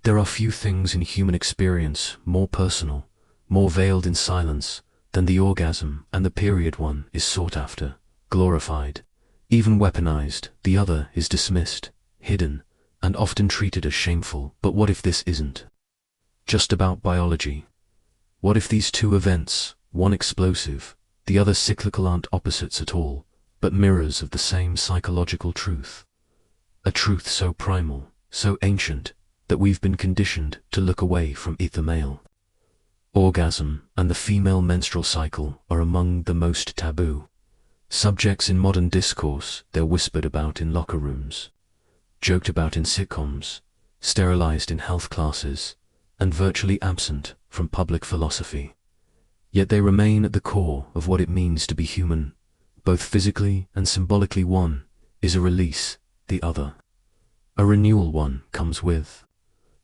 There are few things in human experience more personal, more veiled in silence, than the orgasm, and the period one is sought after, glorified, even weaponized. The other is dismissed, hidden, and often treated as shameful. But what if this isn't just about biology? What if these two events, one explosive, the other cyclical, aren't opposites at all, but mirrors of the same psychological truth? A truth so primal, so ancient, that we've been conditioned to look away from the male. Orgasm and the female menstrual cycle are among the most taboo subjects in modern discourse. They're whispered about in locker rooms, joked about in sitcoms, sterilized in health classes, and virtually absent from public philosophy. Yet they remain at the core of what it means to be human, both physically and symbolically. One is a release, the other a renewal. One comes with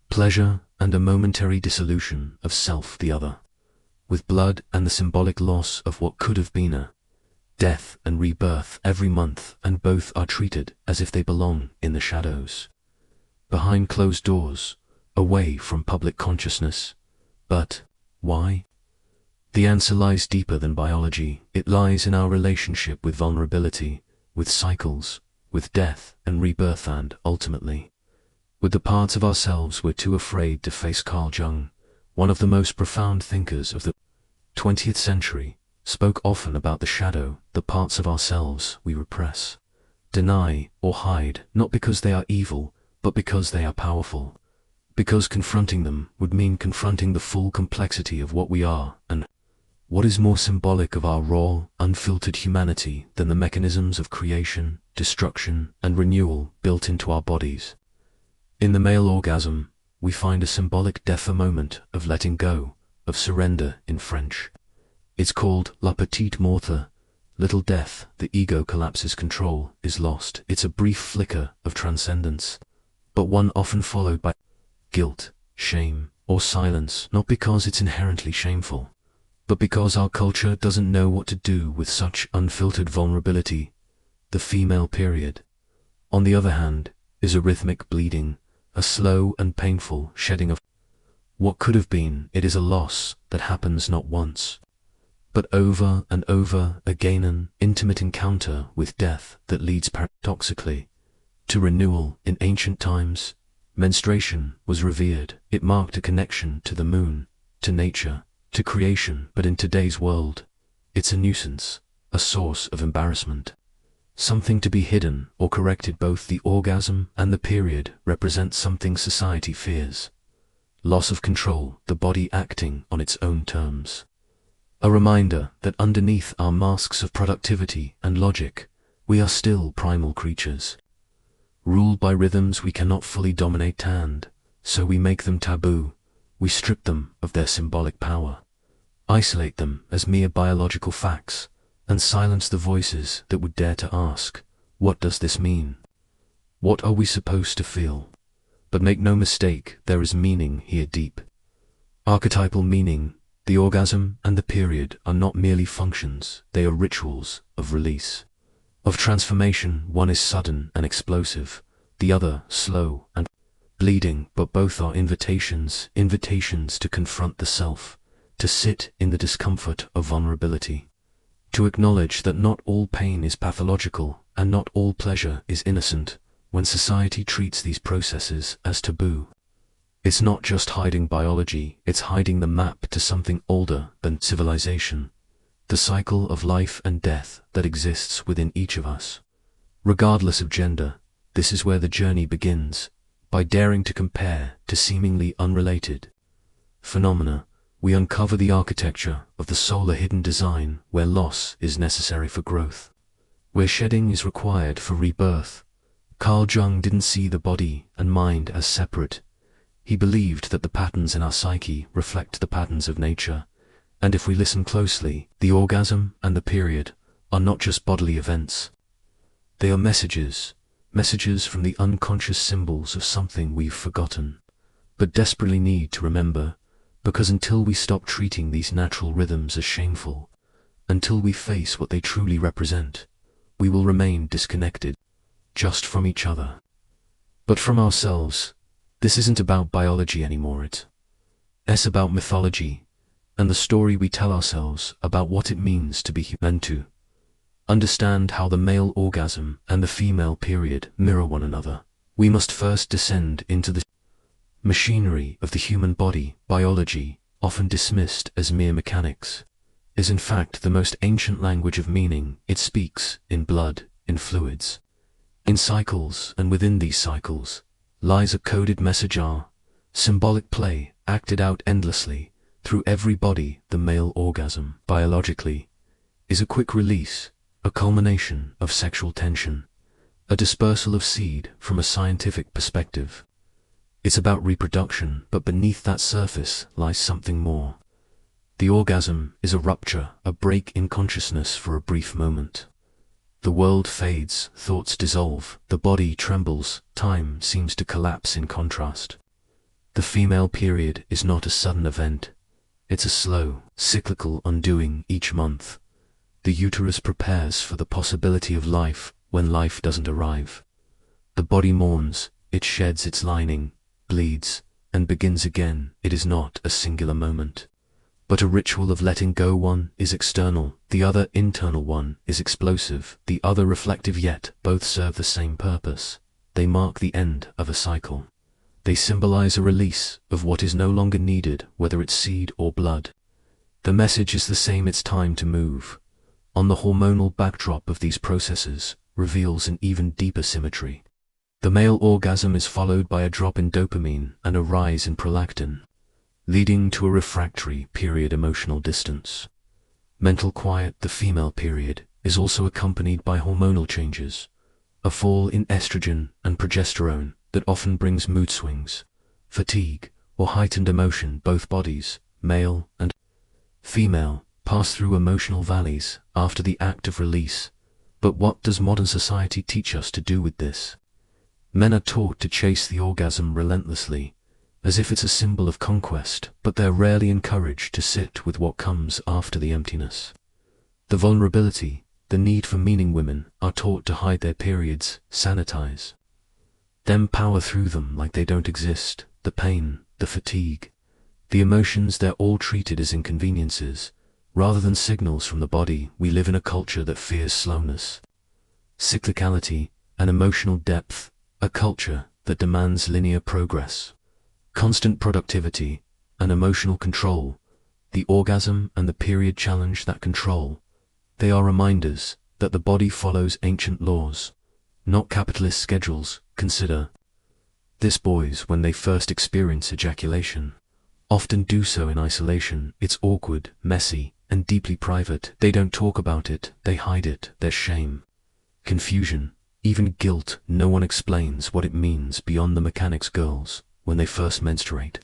pleasure and a momentary dissolution of self, the other with blood and the symbolic loss of what could have been, a death and rebirth every month, and both are treated as if they belong in the shadows, behind closed doors, away from public consciousness. But why? The answer lies deeper than biology. It lies in our relationship with vulnerability, with cycles, with death and rebirth, and, ultimately, with the parts of ourselves we're too afraid to face. Carl Jung, one of the most profound thinkers of the 20th century, spoke often about the shadow, the parts of ourselves we repress, deny, or hide, not because they are evil, but because they are powerful. Because confronting them would mean confronting the full complexity of what we are. And what is more symbolic of our raw, unfiltered humanity than the mechanisms of creation, destruction, and renewal built into our bodies? In the male orgasm, we find a symbolic death, a moment of letting go, of surrender in French. It's called la petite mort, little death. The ego collapses, control is lost. It's a brief flicker of transcendence, but one often followed by guilt, shame, or silence, not because it's inherently shameful, but because our culture doesn't know what to do with such unfiltered vulnerability. The female period, on the other hand, is a rhythmic bleeding, a slow and painful shedding of what could have been. It is a loss that happens not once, but over and over again, an intimate encounter with death that leads paradoxically to renewal. In ancient times, menstruation was revered. It marked a connection to the moon, to nature, to creation. But in today's world, it's a nuisance, a source of embarrassment, something to be hidden or corrected. Both the orgasm and the period represent something society fears: loss of control, the body acting on its own terms. A reminder that underneath our masks of productivity and logic, we are still primal creatures, ruled by rhythms we cannot fully dominate, and so we make them taboo. We strip them of their symbolic power, isolate them as mere biological facts, and silence the voices that would dare to ask, what does this mean? What are we supposed to feel? But make no mistake, there is meaning here, deep archetypal meaning. The orgasm and the period are not merely functions, they are rituals of release, of transformation. One is sudden and explosive, the other slow and bleeding, but both are invitations to confront the self, to sit in the discomfort of vulnerability, to acknowledge that not all pain is pathological and not all pleasure is innocent. When society treats these processes as taboo, it's not just hiding biology, it's hiding the map to something older than civilization, the cycle of life and death that exists within each of us. Regardless of gender, this is where the journey begins. By daring to compare to seemingly unrelated phenomena, we uncover the architecture of the soul, a hidden design where loss is necessary for growth, where shedding is required for rebirth. Carl Jung didn't see the body and mind as separate. He believed that the patterns in our psyche reflect the patterns of nature, and if we listen closely, the orgasm and the period are not just bodily events. They are messages from the unconscious, symbols of something we've forgotten, but desperately need to remember, because until we stop treating these natural rhythms as shameful, until we face what they truly represent, we will remain disconnected, just from each other, but from ourselves. This isn't about biology anymore, it's about mythology, and the story we tell ourselves about what it means to be human. To understand how the male orgasm and the female period mirror one another, we must first descend into the machinery of the human body. Biology, often dismissed as mere mechanics, is in fact the most ancient language of meaning. It speaks in blood, in fluids, in cycles, and within these cycles lies a coded message, our symbolic play, acted out endlessly through every body. The male orgasm, biologically, is a quick release, a culmination of sexual tension, a dispersal of seed. From a scientific perspective, it's about reproduction, but beneath that surface lies something more. The orgasm is a rupture, a break in consciousness for a brief moment. The world fades, thoughts dissolve, the body trembles, time seems to collapse. In contrast, the female period is not a sudden event. It's a slow, cyclical undoing. Each month, the uterus prepares for the possibility of life. When life doesn't arrive, the body mourns, it sheds its lining, bleeds, and begins again. It is not a singular moment, but a ritual of letting go. One is external, the other internal. One is explosive, the other reflective, yet both serve the same purpose. They mark the end of a cycle. They symbolize a release of what is no longer needed, whether it's seed or blood. The message is the same: it's time to move. On the hormonal backdrop of these processes reveals an even deeper symmetry. The male orgasm is followed by a drop in dopamine and a rise in prolactin, leading to a refractory period. Emotional distance, mental quiet. The female period is also accompanied by hormonal changes, a fall in estrogen and progesterone that often brings mood swings, fatigue, or heightened emotion. Both bodies, male and female, pass through emotional valleys after the act of release. But what does modern society teach us to do with this? Men are taught to chase the orgasm relentlessly, as if it's a symbol of conquest, but they're rarely encouraged to sit with what comes after the emptiness, the vulnerability, the need for meaning. Women are taught to hide their periods, sanitize them, power through them like they don't exist. The pain, the fatigue, the emotions, they're all treated as inconveniences rather than signals from the body. We live in a culture that fears slowness, cyclicality, and emotional depth, a culture that demands linear progress, constant productivity, and emotional control. The orgasm and the period challenge that control. They are reminders that the body follows ancient laws, not capitalist schedules. Consider this: boys, when they first experience ejaculation, often do so in isolation. It's awkward, messy, and deeply private. They don't talk about it, they hide it. There's shame, confusion, even guilt. No one explains what it means beyond the mechanics. Girls, when they first menstruate,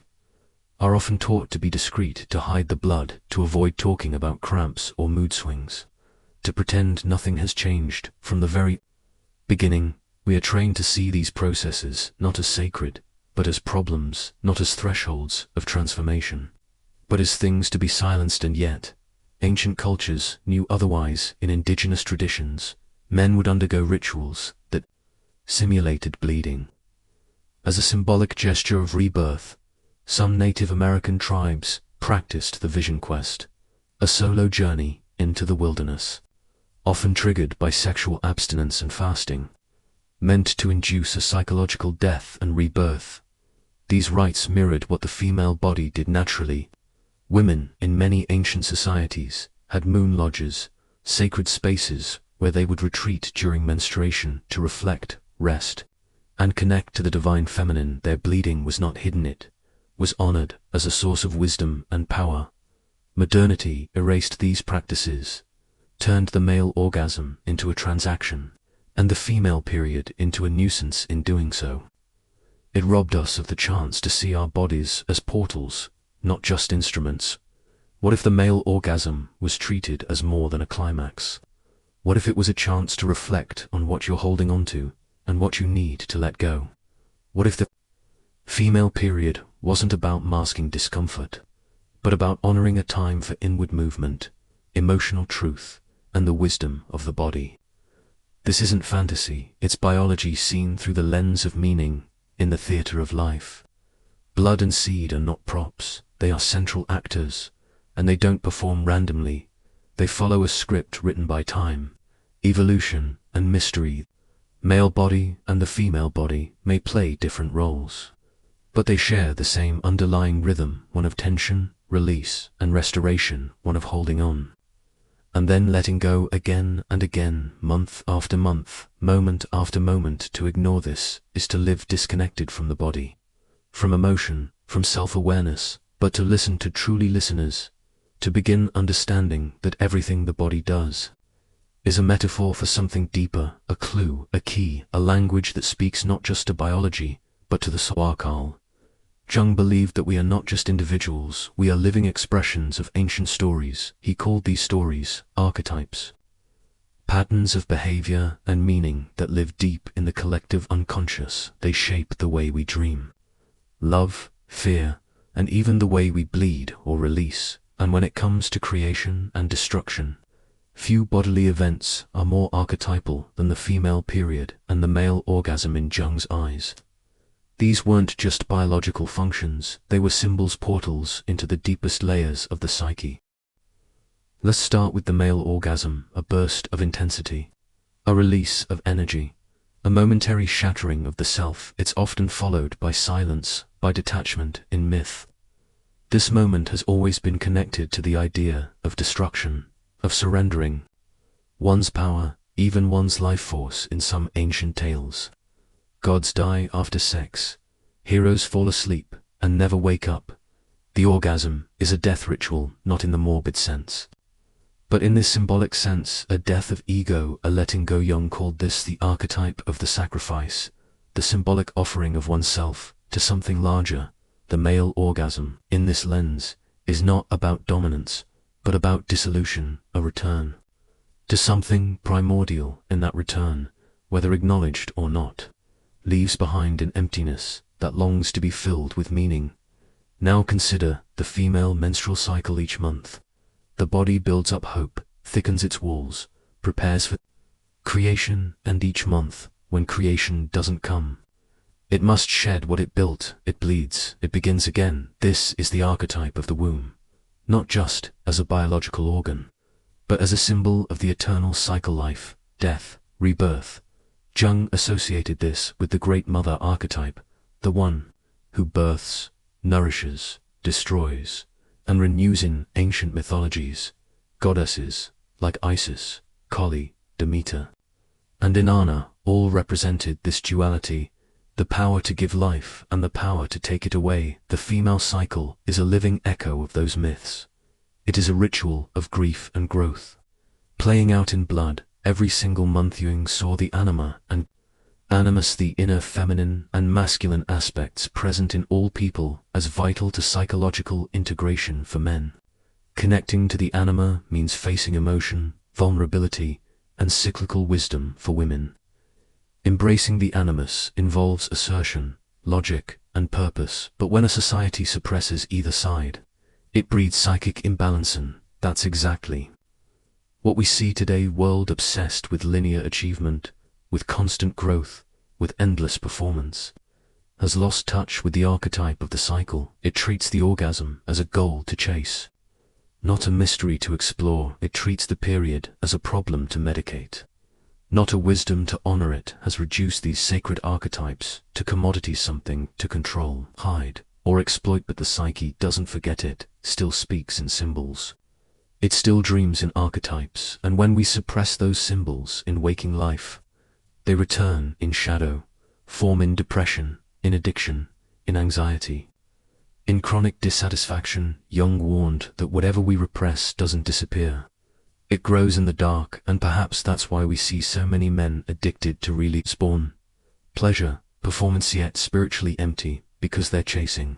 are often taught to be discreet, to hide the blood, to avoid talking about cramps or mood swings, to pretend nothing has changed. From the very beginning, we are trained to see these processes not as sacred, but as problems, not as thresholds of transformation, but as things to be silenced. And yet, ancient cultures knew otherwise. In indigenous traditions, men would undergo rituals that simulated bleeding. As a symbolic gesture of rebirth, some Native American tribes practiced the vision quest, a solo journey into the wilderness, often triggered by sexual abstinence and fasting, meant to induce a psychological death and rebirth. These rites mirrored what the female body did naturally. Women in many ancient societies had moon lodges, sacred spaces where they would retreat during menstruation to reflect, rest, and connect to the divine feminine. Their bleeding was not hidden, it was honored as a source of wisdom and power. Modernity erased these practices, turned the male orgasm into a transaction, and the female period into a nuisance. In doing so, it robbed us of the chance to see our bodies as portals, not just instruments. What if the male orgasm was treated as more than a climax? What if it was a chance to reflect on what you're holding on to and what you need to let go? What if the female period wasn't about masking discomfort, but about honoring a time for inward movement, emotional truth, and the wisdom of the body? This isn't fantasy, it's biology seen through the lens of meaning in the theater of life. Blood and seed are not props, they are central actors, and they don't perform randomly. They follow a script written by time, evolution, and mystery. Male body and the female body may play different roles, but they share the same underlying rhythm, one of tension, release, and restoration, one of holding on, and then letting go again and again, month after month, moment after moment. To ignore this is to live disconnected from the body, from emotion, from self-awareness, but to listen to truly listeners, to begin understanding that everything the body does is a metaphor for something deeper, a clue, a key, a language that speaks not just to biology, but to the soul. Carl Jung believed that we are not just individuals, we are living expressions of ancient stories. He called these stories archetypes, patterns of behavior and meaning that live deep in the collective unconscious. They shape the way we dream, love, fear, and even the way we bleed or release. And when it comes to creation and destruction, few bodily events are more archetypal than the female period and the male orgasm in Jung's eyes. These weren't just biological functions, they were symbols, portals into the deepest layers of the psyche. Let's start with the male orgasm, a burst of intensity, a release of energy, a momentary shattering of the self. It's often followed by silence, by detachment. In myth, this moment has always been connected to the idea of destruction, of surrendering one's power, even one's life force. In some ancient tales, gods die after sex, heroes fall asleep and never wake up. The orgasm is a death ritual, not in the morbid sense, but in this symbolic sense, a death of ego, a letting go. Jung called this the archetype of the sacrifice, the symbolic offering of oneself to something larger. The male orgasm, in this lens, is not about dominance, but about dissolution, a return to something primordial. In that return, whether acknowledged or not, leaves behind an emptiness that longs to be filled with meaning. Now consider the female menstrual cycle. Each month, the body builds up hope, thickens its walls, prepares for creation, and each month, when creation doesn't come, it must shed what it built. It bleeds, it begins again. This is the archetype of the womb, not just as a biological organ, but as a symbol of the eternal cycle, life, death, rebirth. Jung associated this with the great mother archetype, the one who births, nourishes, destroys, and renews. In ancient mythologies, goddesses like Isis, Kali, Demeter, and Inanna all represented this duality, the power to give life and the power to take it away. The female cycle is a living echo of those myths. It is a ritual of grief and growth, playing out in blood. Every single month Jung saw the anima and animus, the inner feminine and masculine aspects present in all people, as vital to psychological integration. For men, connecting to the anima means facing emotion, vulnerability, and cyclical wisdom. For women, embracing the animus involves assertion, logic, and purpose. But when a society suppresses either side, it breeds psychic imbalance, and that's exactly what we see today. World obsessed with linear achievement, with constant growth, with endless performance, has lost touch with the archetype of the cycle. It treats the orgasm as a goal to chase, not a mystery to explore. It treats the period as a problem to medicate, not a wisdom to honor. It has reduced these sacred archetypes to commodities, something to control, hide, or exploit. But the psyche doesn't forget. It still speaks in symbols. It still dreams in archetypes, and when we suppress those symbols in waking life, they return in shadow, form in depression, in addiction, in anxiety, in chronic dissatisfaction. Jung warned that whatever we repress doesn't disappear. It grows in the dark, and perhaps that's why we see so many men addicted to release, porn, pleasure, performance, yet spiritually empty, because they're chasing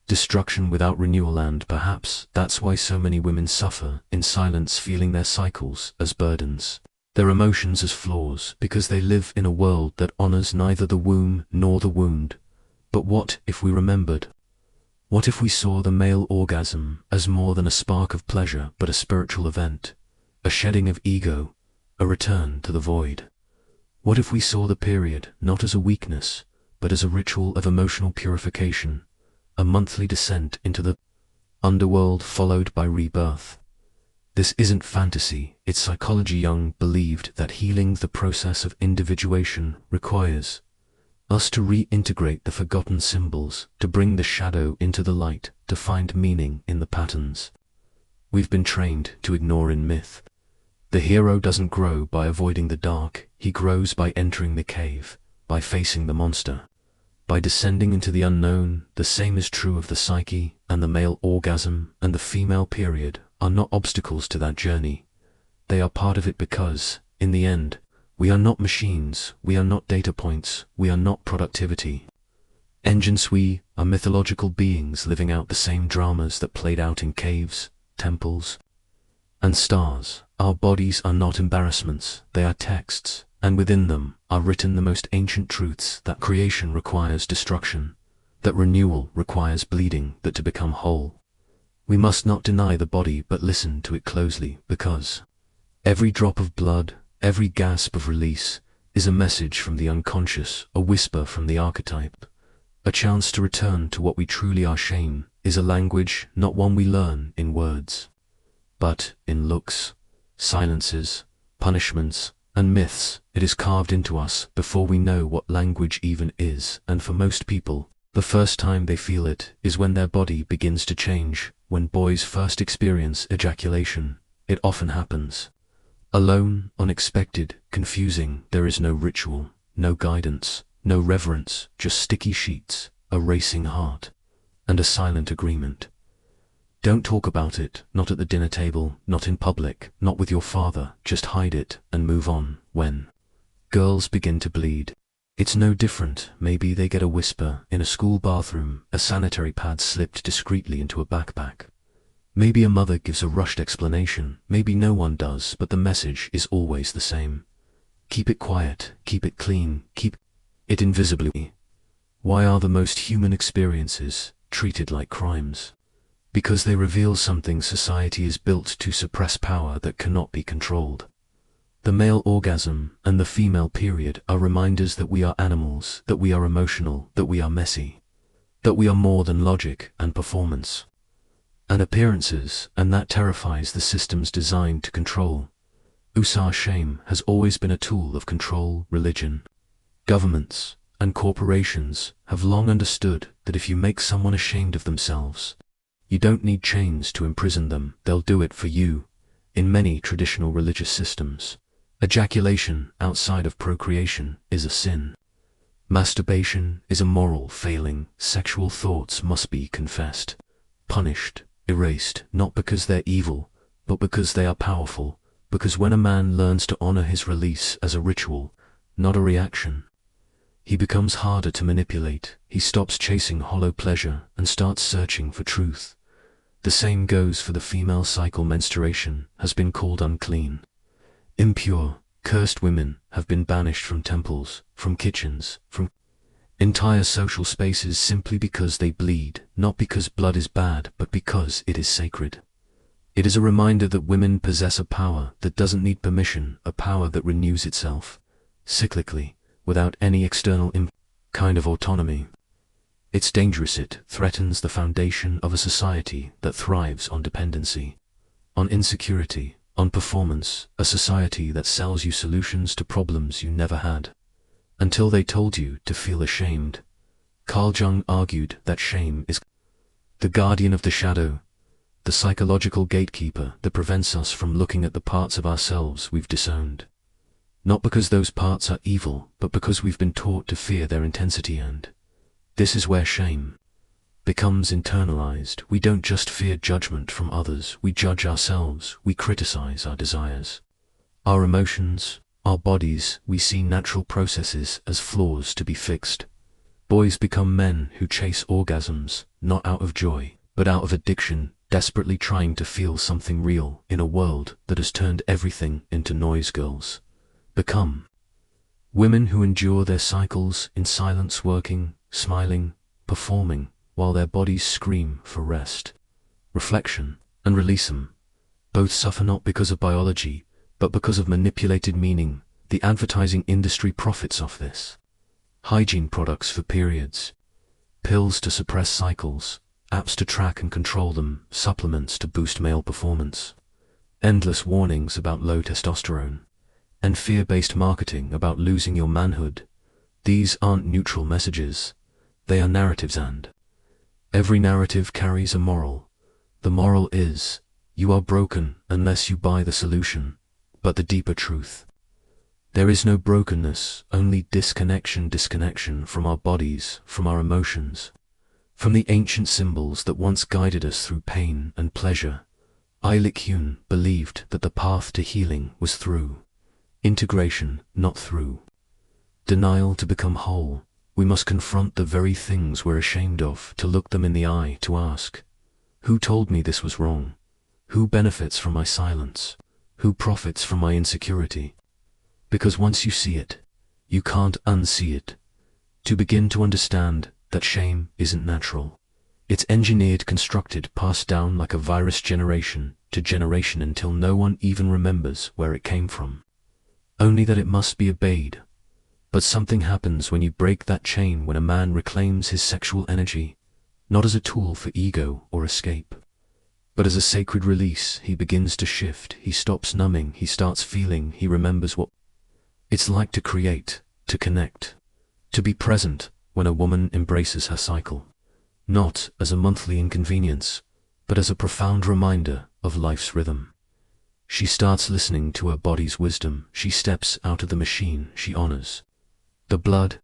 destruction without renewal. And perhaps that's why so many women suffer in silence, feeling their cycles as burdens, their emotions as flaws, because they live in a world that honors neither the womb nor the wound. But what if we remembered? What if we saw the male orgasm as more than a spark of pleasure, but a spiritual event, a shedding of ego, a return to the void? What if we saw the period not as a weakness, but as a ritual of emotional purification, a monthly descent into the underworld followed by rebirth. This isn't fantasy, it's psychology. Jung believed that healing, the process of individuation, requires us to reintegrate the forgotten symbols, to bring the shadow into the light, to find meaning in the patterns we've been trained to ignore in myth. The hero doesn't grow by avoiding the dark, he grows by entering the cave, by facing the monster, by descending into the unknown. The same is true of the psyche, and the male orgasm and the female period are not obstacles to that journey. They are part of it because, in the end, we are not machines, we are not data points, we are not productivity engines. We are mythological beings living out the same dramas that played out in caves, temples, and stars. Our bodies are not embarrassments, they are texts, and within them are written the most ancient truths: that creation requires destruction, that renewal requires bleeding, that to become whole, we must not deny the body but listen to it closely, because every drop of blood, every gasp of release, is a message from the unconscious, a whisper from the archetype, a chance to return to what we truly are. Shame is a language, not one we learn in words, but in looks, silences, punishments, and myths. It is carved into us before we know what language even is, and for most people, the first time they feel it is when their body begins to change. When boys first experience ejaculation, it often happens alone, unexpected, confusing. There is no ritual, no guidance, no reverence, just sticky sheets, a racing heart, and a silent agreement. Don't talk about it, not at the dinner table, not in public, not with your father. Just hide it and move on. When girls begin to bleed, it's no different. Maybe they get a whisper in a school bathroom, a sanitary pad slipped discreetly into a backpack. Maybe a mother gives a rushed explanation, maybe no one does, but the message is always the same. Keep it quiet, keep it clean, keep it invisibly. Why are the most human experiences treated like crimes? Because they reveal something society is built to suppress: power that cannot be controlled. The male orgasm and the female period are reminders that we are animals, that we are emotional, that we are messy, that we are more than logic and performance and appearances, and that terrifies the systems designed to control. Shame has always been a tool of control. Religion, governments, and corporations have long understood that if you make someone ashamed of themselves, you don't need chains to imprison them, they'll do it for you. In many traditional religious systems, ejaculation outside of procreation is a sin. Masturbation is a moral failing. Sexual thoughts must be confessed, punished, erased, not because they're evil, but because they are powerful. Because when a man learns to honor his release as a ritual, not a reaction, he becomes harder to manipulate. He stops chasing hollow pleasure and starts searching for truth. The same goes for the female cycle. Menstruation has been called unclean, impure, cursed. Women have been banished from temples, from kitchens, from entire social spaces simply because they bleed, not because blood is bad, but because it is sacred. It is a reminder that women possess a power that doesn't need permission, a power that renews itself, cyclically, without any external kind of autonomy. It's dangerous. It threatens the foundation of a society that thrives on dependency, on insecurity, on performance, a society that sells you solutions to problems you never had, until they told you to feel ashamed. Carl Jung argued that shame is the guardian of the shadow, the psychological gatekeeper that prevents us from looking at the parts of ourselves we've disowned. Not because those parts are evil, but because we've been taught to fear their intensity. And this is where shame becomes internalized. We don't just fear judgment from others, we judge ourselves, we criticize our desires, our emotions, our bodies. We see natural processes as flaws to be fixed. Boys become men who chase orgasms, not out of joy, but out of addiction, desperately trying to feel something real in a world that has turned everything into noise. Girls become women who endure their cycles in silence, working, smiling, performing, while their bodies scream for rest, reflection, and release. Them both suffer not because of biology, but because of manipulated meaning. The advertising industry profits off this. Hygiene products for periods, Pills to suppress cycles, apps to track and control them, supplements to boost male performance, endless warnings about low testosterone, and fear-based marketing about losing your manhood. These aren't neutral messages, they are narratives, and every narrative carries a moral. The moral is, you are broken unless you buy the solution, but the deeper truth. There is no brokenness, only disconnection from our bodies, from our emotions, from the ancient symbols that once guided us through pain and pleasure. Jung believed that the path to healing was through integration, not through denial. To become whole, we must confront the very things we're ashamed of, to look them in the eye, to ask, who told me this was wrong? Who benefits from my silence? Who profits from my insecurity? Because once you see it, you can't unsee it. To begin to understand that shame isn't natural. It's engineered, constructed, passed down like a virus, generation to generation, until no one even remembers where it came from. Only that it must be obeyed. But something happens when you break that chain, when a man reclaims his sexual energy, not as a tool for ego or escape, but as a sacred release. He begins to shift, he stops numbing, he starts feeling, he remembers what it's like to create, to connect, to be present when a woman embraces her cycle, not as a monthly inconvenience, but as a profound reminder of life's rhythm. She starts listening to her body's wisdom, she steps out of the machine, she honors the blood,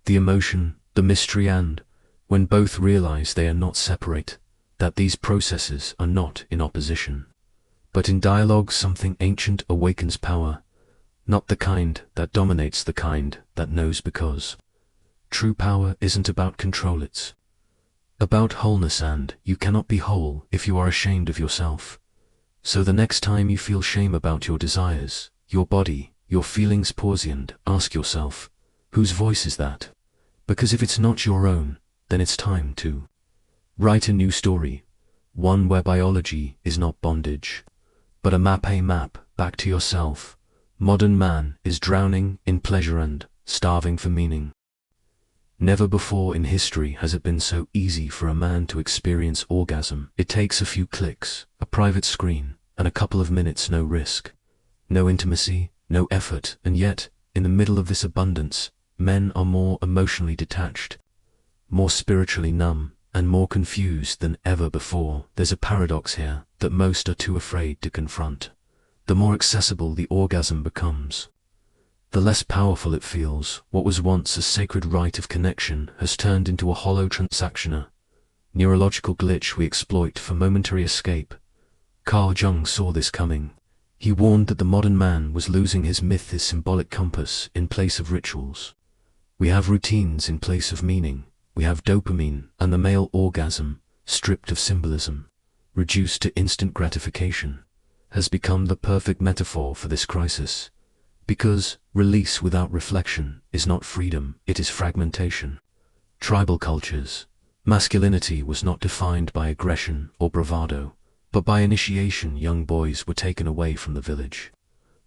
the emotion, the mystery, and when both realize they are not separate, that these processes are not in opposition, but in dialogue, something ancient awakens power, not the kind that dominates, the kind that knows, because true power isn't about control, it's about wholeness, and you cannot be whole if you are ashamed of yourself. So the next time you feel shame about your desires, your body, your feelings, pause and ask yourself, whose voice is that? Because if it's not your own, then it's time to write a new story, one where biology is not bondage, but a map back to yourself. Modern man is drowning in pleasure and starving for meaning. Never before in history has it been so easy for a man to experience orgasm. It takes a few clicks, a private screen, and a couple of minutes, no risk, no intimacy, no effort, and yet, in the middle of this abundance, men are more emotionally detached, more spiritually numb, and more confused than ever before. There's a paradox here that most are too afraid to confront. The more accessible the orgasm becomes, the less powerful it feels. What was once a sacred rite of connection has turned into a hollow transaction, a neurological glitch we exploit for momentary escape. Carl Jung saw this coming. He warned that the modern man was losing his myth, his symbolic compass, in place of rituals. We have routines in place of meaning. We have dopamine, and the male orgasm, stripped of symbolism, reduced to instant gratification, has become the perfect metaphor for this crisis. Because release without reflection is not freedom, it is fragmentation. Tribal cultures, masculinity was not defined by aggression or bravado, but by initiation. Young boys were taken away from the village,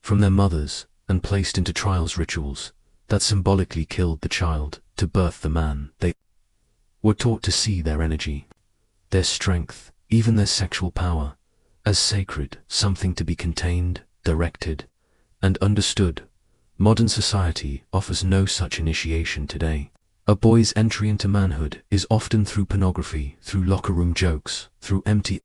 from their mothers, and placed into trials rituals that symbolically killed the child to birth the man. They were taught to see their energy, their strength, even their sexual power, as sacred, something to be contained, directed, and understood. Modern society offers no such initiation today. A boy's entry into manhood is often through pornography, through locker room jokes, through empty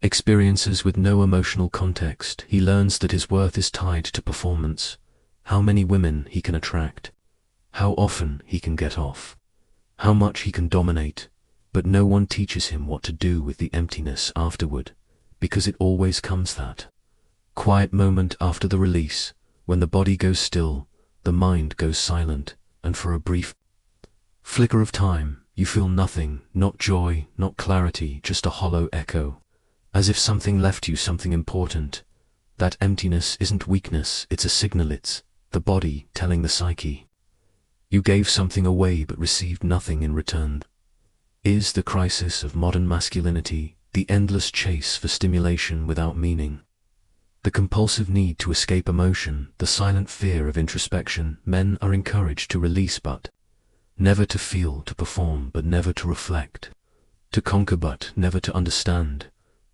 experiences with no emotional context. He learns that his worth is tied to performance, how many women he can attract, how often he can get off, how much he can dominate, but no one teaches him what to do with the emptiness afterward, because it always comes that quiet moment after the release, when the body goes still, the mind goes silent, and for a brief flicker of time, you feel nothing, not joy, not clarity, just a hollow echo, as if something left you, something important. That emptiness isn't weakness, it's a signal, it's the body telling the psyche, you gave something away but received nothing in return. Is the crisis of modern masculinity, the endless chase for stimulation without meaning, the compulsive need to escape emotion, the silent fear of introspection. Men are encouraged to release, but never to feel, to perform, but never to reflect, to conquer but never to understand.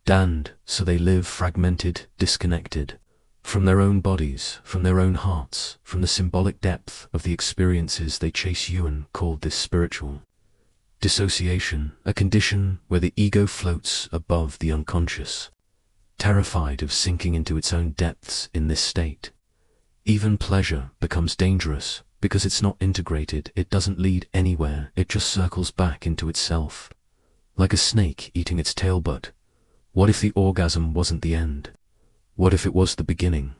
Damned, so they live fragmented, disconnected from their own bodies, from their own hearts, from the symbolic depth of the experiences they chase. Jung called this spiritual dissociation, a condition where the ego floats above the unconscious, terrified of sinking into its own depths. In this state, even pleasure becomes dangerous because it's not integrated, it doesn't lead anywhere, it just circles back into itself, like a snake eating its tail. But what if the orgasm wasn't the end? What if it was the beginning?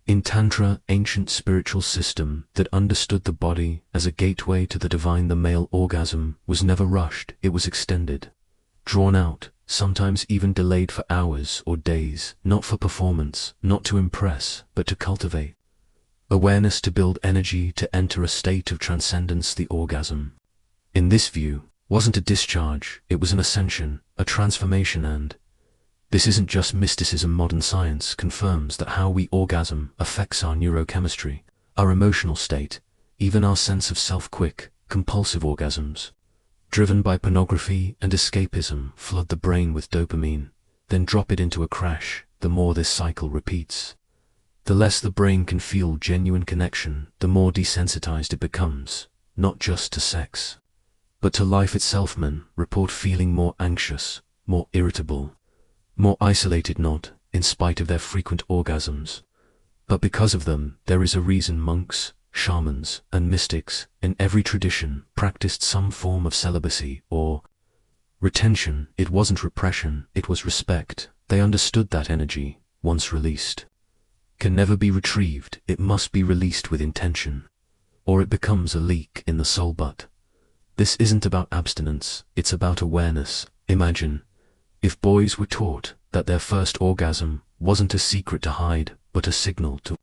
In Tantra, ancient spiritual system that understood the body as a gateway to the divine, the male orgasm was never rushed, it was extended, drawn out, sometimes even delayed for hours or days, not for performance, not to impress, but to cultivate awareness, to build energy, to enter a state of transcendence. The orgasm, in this view, wasn't a discharge, it was an ascension, a transformation. And this isn't just mysticism. Modern science confirms that how we orgasm affects our neurochemistry, our emotional state, even our sense of self. Quick, compulsive orgasms, driven by pornography and escapism, flood the brain with dopamine, then drop it into a crash. The more this cycle repeats, the less the brain can feel genuine connection, the more desensitized it becomes, not just to sex, but to life itself. Men report feeling more anxious, more irritable, more isolated, not in spite of their frequent orgasms, but because of them. There is a reason monks, shamans, and mystics in every tradition practiced some form of celibacy or retention. It wasn't repression, it was respect. They understood that energy, once released, can never be retrieved. It must be released with intention, or it becomes a leak in the soul. But this isn't about abstinence, it's about awareness. Imagine if boys were taught that their first orgasm wasn't a secret to hide, but a signal to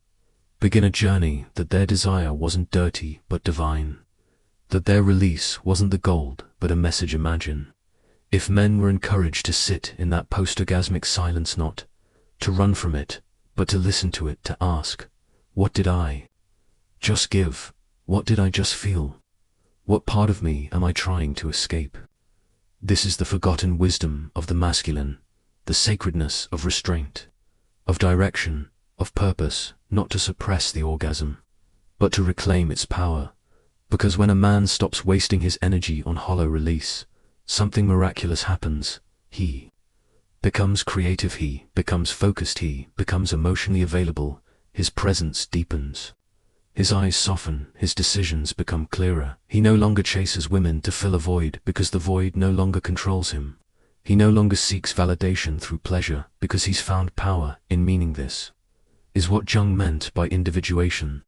begin a journey, that their desire wasn't dirty but divine, that their release wasn't the gold but a message. Imagine if men were encouraged to sit in that post-orgasmic silence, not to run from it, but to listen to it, to ask, what did I just give? What did I just feel? What part of me am I trying to escape? This is the forgotten wisdom of the masculine, the sacredness of restraint, of direction, of purpose, not to suppress the orgasm, but to reclaim its power. Because when a man stops wasting his energy on hollow release, something miraculous happens. He becomes creative, he becomes focused, he becomes emotionally available, his presence deepens, his eyes soften, his decisions become clearer. He no longer chases women to fill a void because the void no longer controls him. He no longer seeks validation through pleasure because he's found power in meaning. This is what Jung meant by individuation.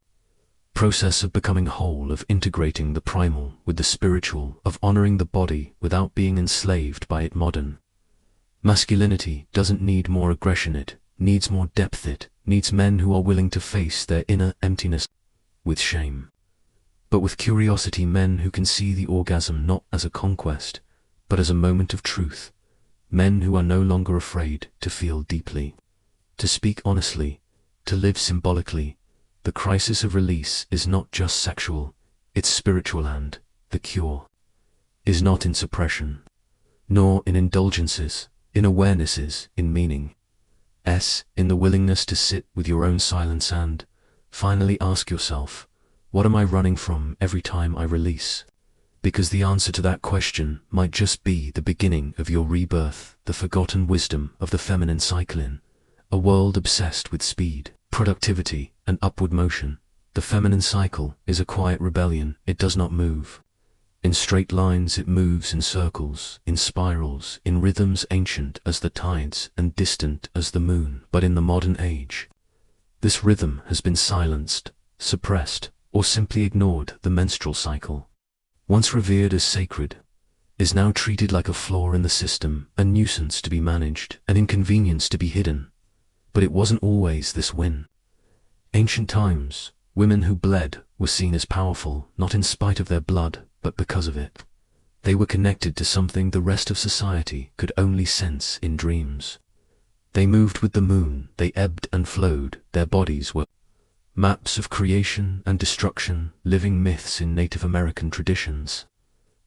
Process of becoming whole, of integrating the primal with the spiritual, of honoring the body without being enslaved by it. Modern masculinity doesn't need more aggression, it needs more depth, it needs men who are willing to face their inner emptiness with shame, but with curiosity, men who can see the orgasm not as a conquest, but as a moment of truth, men who are no longer afraid to feel deeply, to speak honestly, to live symbolically. The crisis of release is not just sexual, it's spiritual, and the cure is not in suppression, nor in indulgences, in awarenesses, in meaning, in the willingness to sit with your own silence and finally ask yourself, what am I running from every time I release? Because the answer to that question might just be the beginning of your rebirth, the forgotten wisdom of the feminine cycle. In a world obsessed with speed, productivity, and upward motion, the feminine cycle is a quiet rebellion. It does not move in straight lines, it moves in circles, in spirals, in rhythms ancient as the tides and distant as the moon. But in the modern age, this rhythm has been silenced, suppressed, or simply ignored. The menstrual cycle, once revered as sacred, is now treated like a flaw in the system, a nuisance to be managed, an inconvenience to be hidden. But it wasn't always this way. Ancient times, women who bled were seen as powerful, not in spite of their blood, but because of it. They were connected to something the rest of society could only sense in dreams. They moved with the moon, they ebbed and flowed, their bodies were maps of creation and destruction, living myths in Native American traditions.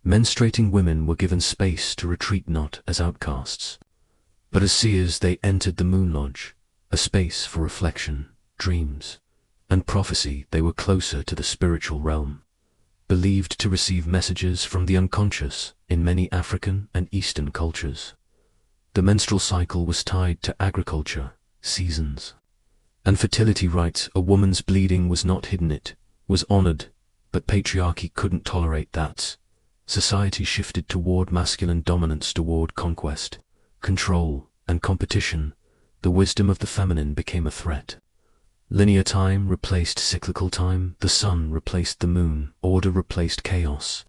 Menstruating women were given space to retreat, not as outcasts, but as seers. They entered the Moon Lodge, a space for reflection, dreams, and prophecy. They were closer to the spiritual realm, believed to receive messages from the unconscious. In many African and Eastern cultures, the menstrual cycle was tied to agriculture, seasons, and fertility rites. A woman's bleeding was not hidden, it was honored, but patriarchy couldn't tolerate that. Society shifted toward masculine dominance, toward conquest, control, and competition. The wisdom of the feminine became a threat. Linear time replaced cyclical time, the sun replaced the moon, order replaced chaos,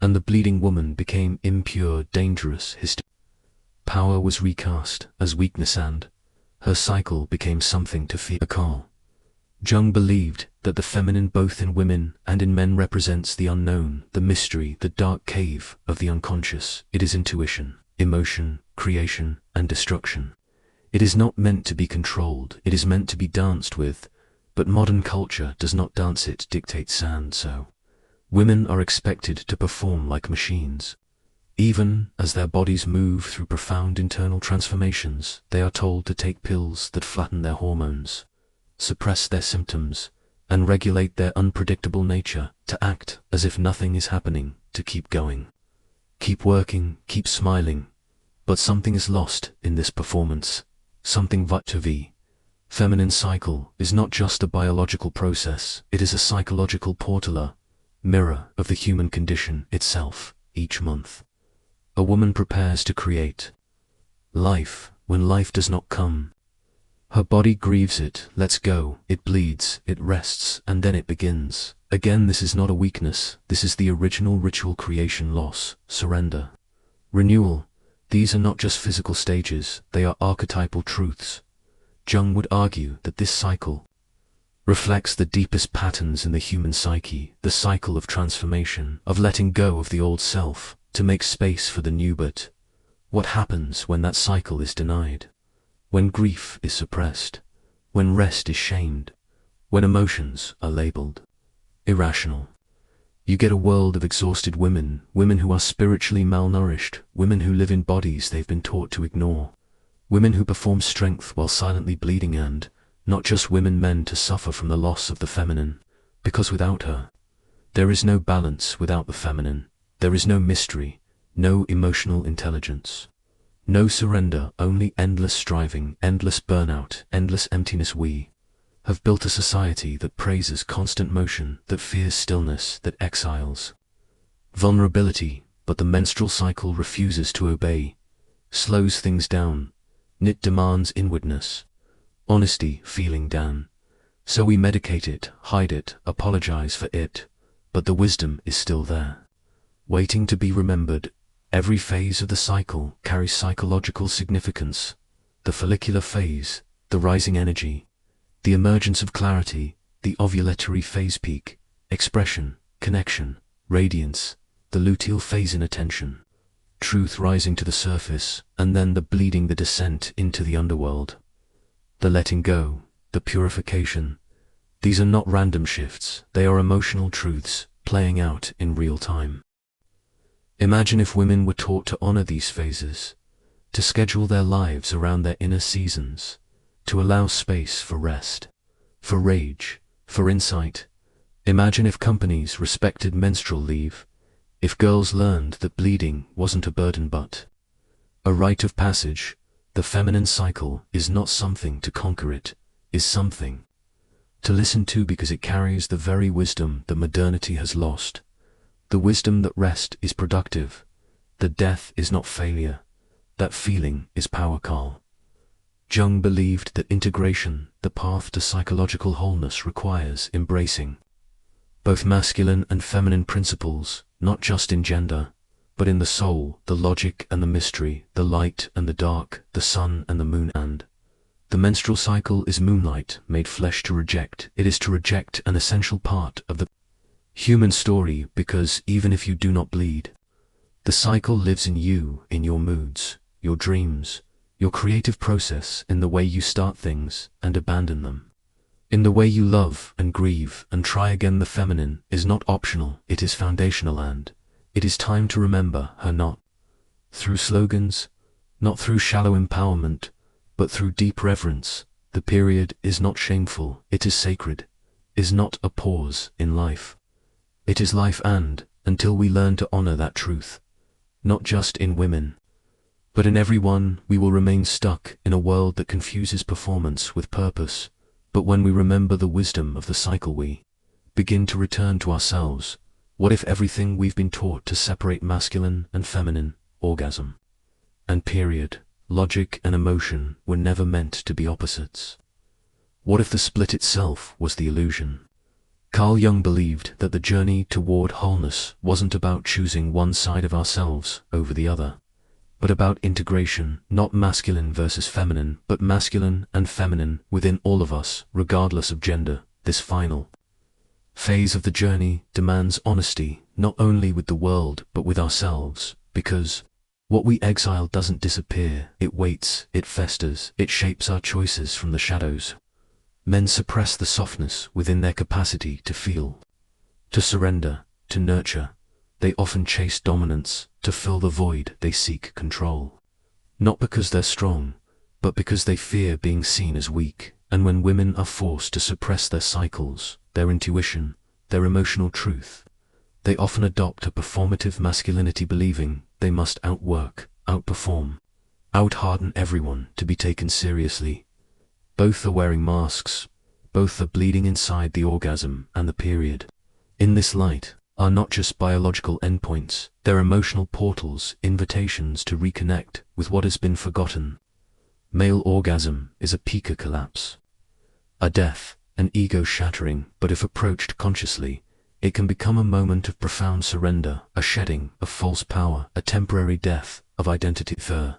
and the bleeding woman became impure, dangerous. Power was recast as weakness, and her cycle became something to fear. Carl Jung believed that the feminine, both in women and in men, represents the unknown, the mystery, the dark cave of the unconscious. It is intuition, emotion, creation, and destruction. It is not meant to be controlled, it is meant to be danced with, but modern culture does not dance, it dictates, and so women are expected to perform like machines. Even as their bodies move through profound internal transformations, they are told to take pills that flatten their hormones, suppress their symptoms, and regulate their unpredictable nature, to act as if nothing is happening, to keep going, keep working, keep smiling. But something is lost in this performance, something vital. The feminine cycle is not just a biological process, it is a psychological portal, mirror of the human condition itself. Each month, a woman prepares to create life. When life does not come, her body grieves, it lets go, it bleeds, it rests, and then it begins again. This is not a weakness, this is the original ritual: creation, loss, surrender, renewal. These are not just physical stages, they are archetypal truths. Jung would argue that this cycle reflects the deepest patterns in the human psyche, the cycle of transformation, of letting go of the old self to make space for the new. But what happens when that cycle is denied? When grief is suppressed, when rest is shamed, when emotions are labeled irrational? You get a world of exhausted women, women who are spiritually malnourished, women who live in bodies they've been taught to ignore, women who perform strength while silently bleeding, and not just women, men, to suffer from the loss of the feminine, because without her, there is no balance. Without the feminine, there is no mystery, no emotional intelligence, no surrender, only endless striving, endless burnout, endless emptiness. We have built a society that praises constant motion, that fears stillness, that exiles vulnerability, but the menstrual cycle refuses to obey, slows things down. It demands inwardness, honesty, feeling down. So we medicate it, hide it, apologize for it, but the wisdom is still there, waiting to be remembered. Every phase of the cycle carries psychological significance: the follicular phase, the rising energy, the emergence of clarity, the ovulatory phase, peak, expression, connection, radiance, the luteal phase, inattention, truth rising to the surface, and then the bleeding, the descent into the underworld, the letting go, the purification. These are not random shifts, they are emotional truths playing out in real time. Imagine if women were taught to honor these phases, to schedule their lives around their inner seasons, to allow space for rest, for rage, for insight. Imagine if companies respected menstrual leave, if girls learned that bleeding wasn't a burden but a rite of passage. The feminine cycle is not something to conquer, it is something to listen to, because it carries the very wisdom that modernity has lost. The wisdom that rest is productive, that death is not failure, that feeling is power. Carl Jung believed that integration, the path to psychological wholeness, requires embracing both masculine and feminine principles, not just in gender, but in the soul, the logic and the mystery, the light and the dark, the sun and the moon. And the menstrual cycle is moonlight made flesh. To reject it is to reject an essential part of the human story, because even if you do not bleed, the cycle lives in you, in your moods, your dreams, your creative process, in the way you start things and abandon them. In the way you love and grieve and try again, the feminine is not optional, it is foundational, and it is time to remember her, not through slogans, not through shallow empowerment, but through deep reverence. The period is not shameful, it is sacred, is not a pause in life. It is life, and until we learn to honor that truth, not just in women, but in everyone, we will remain stuck in a world that confuses performance with purpose. But when we remember the wisdom of the cycle, we begin to return to ourselves. What if everything we've been taught to separate masculine and feminine, orgasm and period, logic and emotion, were never meant to be opposites? What if the split itself was the illusion? Carl Jung believed that the journey toward wholeness wasn't about choosing one side of ourselves over the other, but about integration, not masculine versus feminine, but masculine and feminine within all of us, regardless of gender. This final phase of the journey demands honesty, not only with the world, but with ourselves, because what we exile doesn't disappear, it waits, it festers, it shapes our choices from the shadows. Men suppress the softness within their capacity to feel, to surrender, to nurture. They often chase dominance to fill the void. They seek control, not because they're strong, but because they fear being seen as weak. And when women are forced to suppress their cycles, their intuition, their emotional truth, they often adopt a performative masculinity, believing they must outwork, outperform, outharden everyone to be taken seriously. Both are wearing masks, both are bleeding inside. The orgasm and the period, in this light, are not just biological endpoints, they're emotional portals, invitations to reconnect with what has been forgotten. Male orgasm is a pica collapse, a death, an ego shattering, but if approached consciously, it can become a moment of profound surrender, a shedding of false power, a temporary death of identity. The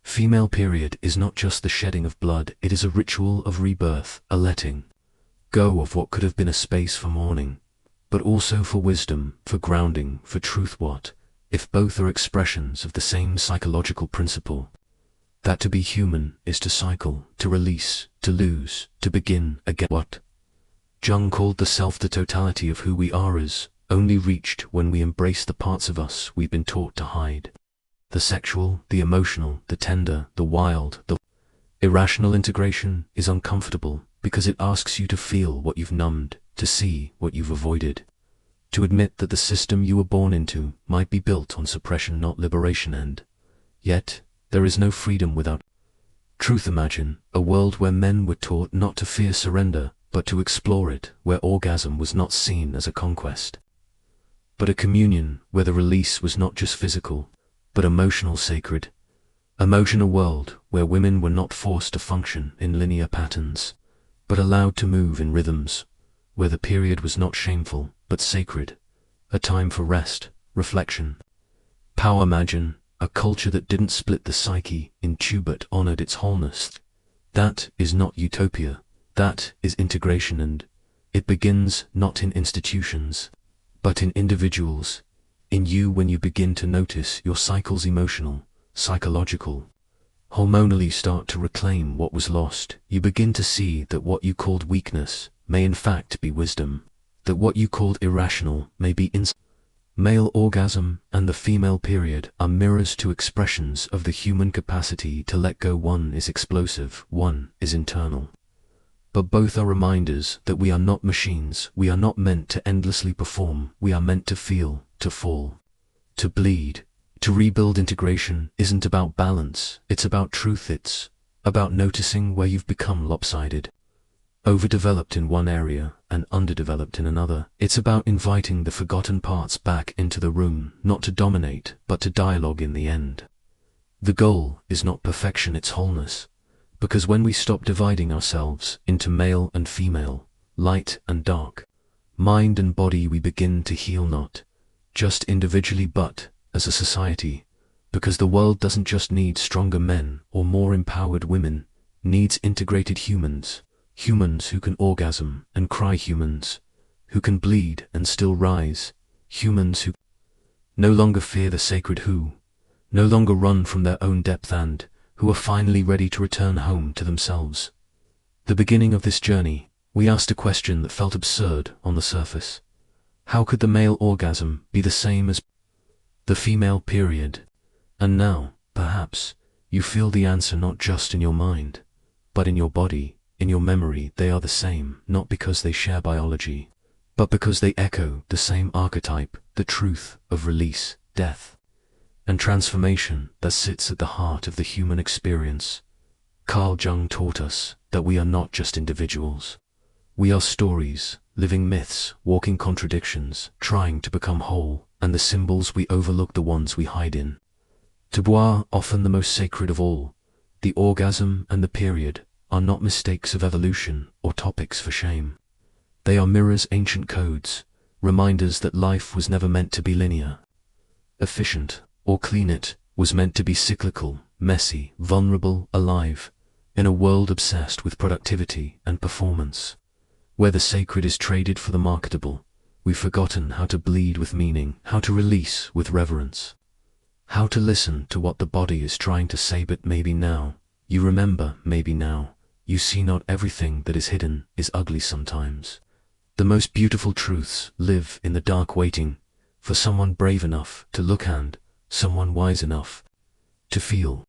female period is not just the shedding of blood, it is a ritual of rebirth, a letting go of what could have been a space for mourning, but also for wisdom, for grounding, for truth. What if both are expressions of the same psychological principle? That to be human is to cycle, to release, to lose, to begin again. What Jung called the self, the totality of who we are, is only reached when we embrace the parts of us we've been taught to hide. The sexual, the emotional, the tender, the wild, the irrational. Integration is uncomfortable because it asks you to feel what you've numbed, to see what you've avoided, to admit that the system you were born into might be built on suppression, not liberation. And yet, there is no freedom without truth. Imagine a world where men were taught not to fear surrender, but to explore it, where orgasm was not seen as a conquest, but a communion, where the release was not just physical, but emotional, sacred. Imagine a world where women were not forced to function in linear patterns, but allowed to move in rhythms, where the period was not shameful, but sacred, a time for rest, reflection, power. Imagine a culture that didn't split the psyche in two but honored its wholeness. That is not utopia, that is integration, and it begins not in institutions, but in individuals, in you. When you begin to notice your cycles, emotional, psychological, hormonally, start to reclaim what was lost, you begin to see that what you called weakness may in fact be wisdom, that what you called irrational may be Male orgasm and the female period are mirrors to expressions of the human capacity to let go. One is explosive, one is internal. But both are reminders that we are not machines, we are not meant to endlessly perform, we are meant to feel, to fall, to bleed, to rebuild. Integration isn't about balance, it's about truth, it's about noticing where you've become lopsided, overdeveloped in one area and underdeveloped in another. It's about inviting the forgotten parts back into the room, not to dominate, but to dialogue. In the end, the goal is not perfection, it's wholeness. Because when we stop dividing ourselves into male and female, light and dark, mind and body, we begin to heal, not just individually but as a society. Because the world doesn't just need stronger men or more empowered women, needs integrated humans. Humans who can orgasm and cry, humans who can bleed and still rise, humans who no longer fear the sacred, who no longer run from their own depth, and who are finally ready to return home to themselves. The beginning of this journey We asked a question that felt absurd on the surface. How could the male orgasm be the same as the female period? And now, perhaps, you feel the answer not just in your mind, but in your body, in your memory. They are the same, not because they share biology, but because they echo the same archetype, the truth of release, death, and transformation that sits at the heart of the human experience. Carl Jung taught us that we are not just individuals. We are stories, living myths, walking contradictions, trying to become whole, and the symbols we overlook, the ones we hide in. Taboo, often the most sacred of all, the orgasm and the period, are not mistakes of evolution or topics for shame. They are mirrors, ancient codes, reminders that life was never meant to be linear, efficient, or clean. It was meant to be cyclical, messy, vulnerable, alive, in a world obsessed with productivity and performance. Where the sacred is traded for the marketable, we've forgotten how to bleed with meaning, how to release with reverence, how to listen to what the body is trying to say. But maybe now, you remember, maybe now, you see not everything that is hidden is ugly sometimes. The most beautiful truths live in the dark, waiting for someone brave enough to look and someone wise enough to feel.